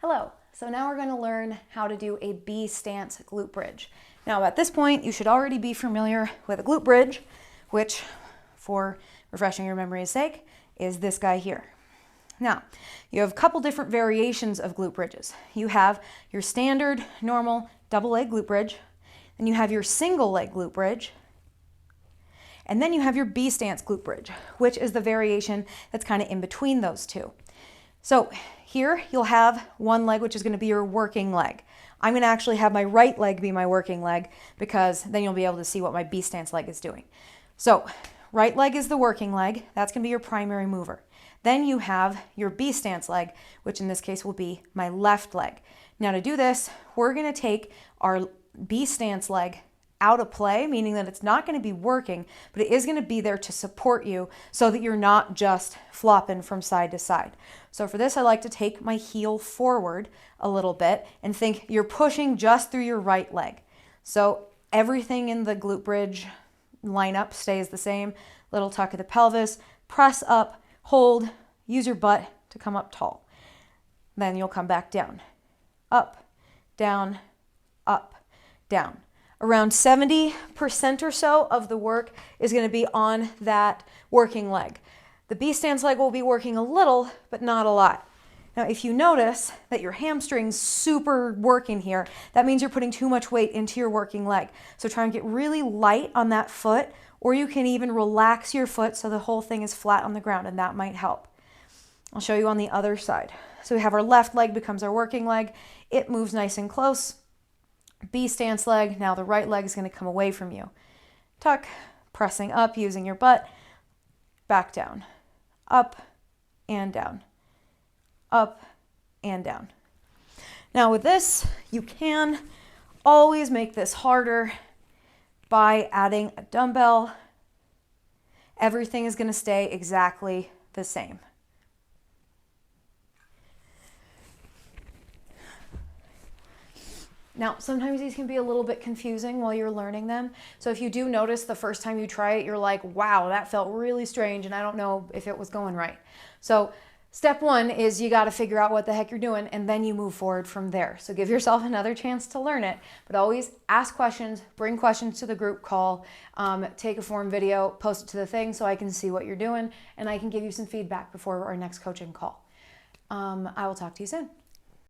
Hello, so now we're going to learn how to do a B stance glute bridge. Now at this point, you should already be familiar with a glute bridge, which, for refreshing your memory's sake, is this guy here. Now, you have a couple different variations of glute bridges. You have your standard, normal, double leg glute bridge, then you have your single leg glute bridge, and then you have your B stance glute bridge, which is the variation that's kind of in between those two. So here you'll have one leg, which is going to be your working leg. I'm going to actually have my right leg be my working leg because then you'll be able to see what my B stance leg is doing. So right leg is the working leg. That's going to be your primary mover. Then you have your B stance leg, which in this case will be my left leg. Now to do this, we're going to take our B stance leg out of play, meaning that it's not going to be working, but it is going to be there to support you so that you're not just flopping from side to side. So for this, I like to take my heel forward a little bit and think you're pushing just through your right leg. So everything in the glute bridge lineup stays the same. Little tuck of the pelvis, press up, hold, use your butt to come up tall. Then you'll come back down, up, down, up, down. Around 70% or so of the work is going to be on that working leg. The B stance leg will be working a little, but not a lot. Now, if you notice that your hamstring's super working here, that means you're putting too much weight into your working leg. So try and get really light on that foot, or you can even relax your foot so the whole thing is flat on the ground, and that might help. I'll show you on the other side. So we have our left leg becomes our working leg. It moves nice and close. B stance leg, now the right leg is going to come away from you. Tuck, pressing up using your butt, back down, up and down, up and down. Now with this, you can always make this harder by adding a dumbbell. Everything is going to stay exactly the same. Now, sometimes these can be a little bit confusing while you're learning them. So if you do notice the first time you try it, you're like, wow, that felt really strange and I don't know if it was going right. So step one is you got to figure out what the heck you're doing and then you move forward from there. So give yourself another chance to learn it, but always ask questions, bring questions to the group call, take a form video, post it to the thing so I can see what you're doing and I can give you some feedback before our next coaching call. I will talk to you soon.